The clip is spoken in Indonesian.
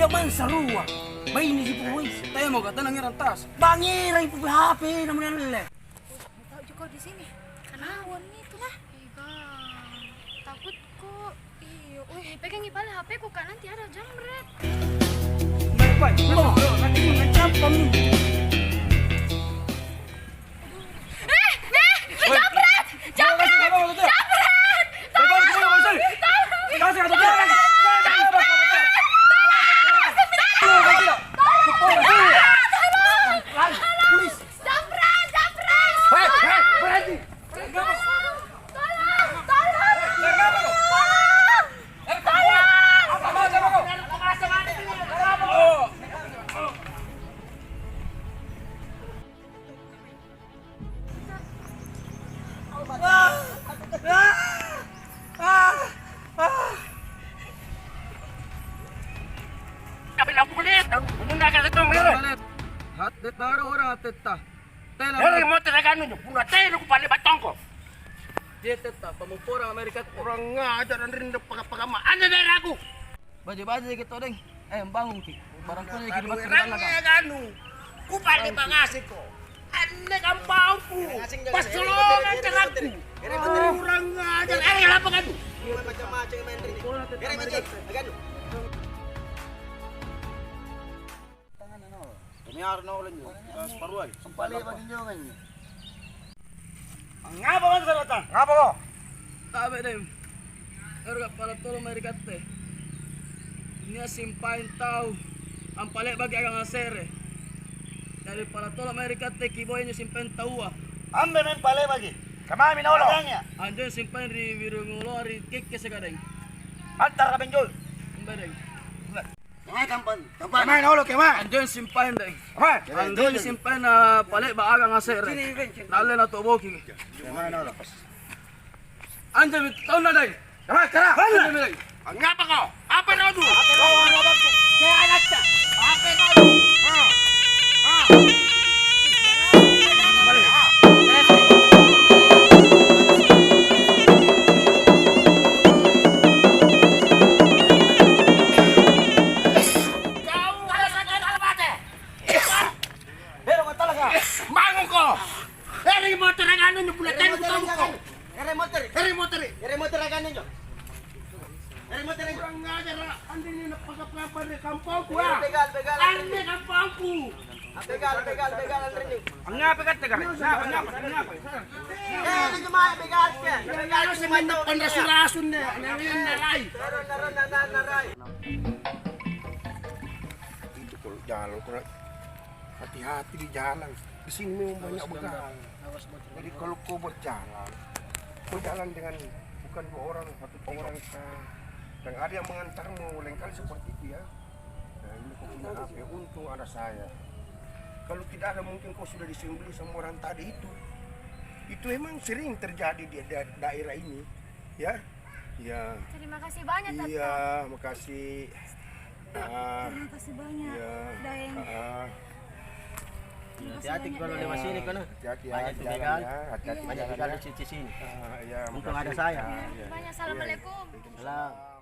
Iya man sarua. Bay ini si Puy. Tayo mo kata nang tas. Bangira ipu HP namanya lele. Tahu juga di sini. Kenawan itu lah. Takut kok. Iyo, pegang ipal HP ku kan nanti ada jamret. Bay, nanti mengancam kamu. Jamret! Jamret! Jamret! Kasih atau jangan. Polis. Jamret! Jamret! Berhenti. Tolong! Hatet baru orang hatet ta. Dari motor agak nunjuk, punah tayo ko pali batong ko. Dia tetap pemupurang Amerika. Orang ngajar dan rindu pagapagama. Ano na aku? Baju-baju kita deng. Bangun ki. Barang ko lagi dibat Orang nga ganu. Ku pali bangasi ko. Ane kampau ku. Pasulungan ka aku. Orang ngajar. Lapa ganu. Macam-macam main ring. Kere macam. Agano. Kanyar na ulan nyo. Paruan. Sampali pa ninyo kanyo. Nga ba man sa rata? Nga ba ko? Tabi dem. Erga para tolo merikate. Niya simpain tao. Ang pali bagi ang asere. Dari para tolo merikate kiboy nyo simpain taua. Ambe men pale bagi. Kamami na ulo. Anjo simpain ri virungulo ri kike segadeng. Antar ka benjol. Mbedeng. Nga kampan. Kamay na ulo kema. Anjo simpain deng. Kamay. Anjo simpain na pali ba ang asere. Nale na tuboki. Kamay na ulo. Anjo tao na deng. Kamay kara. Anjo deng. Ang nga pa ko. Apa na ulo? Kaya anak ka. Apa na ulo? Jalan hati-hati di jalan. Di sini memang banyak begal. Jadi kalau kau berjalan, kau jalan dengan bukan dua orang, satu orang dan ada yang mengantarmu lain kali seperti itu ya. Nah, ini kau punya HP, untung ada saya. Kalau tidak ada mungkin kau sudah disembeli sama orang tadi itu. Itu memang sering terjadi di daerah ini, ya. Ya. Terima kasih banyak, Tante. Iya, makasih. Terima kasih banyak, Daeng. Hati-hati kalau lewat sini kan. Hati-hati Banyak ya, begal. hati-hati Banyak begal di sini. ya, Untung ada saya. Banyak. Assalamualaikum. Salam.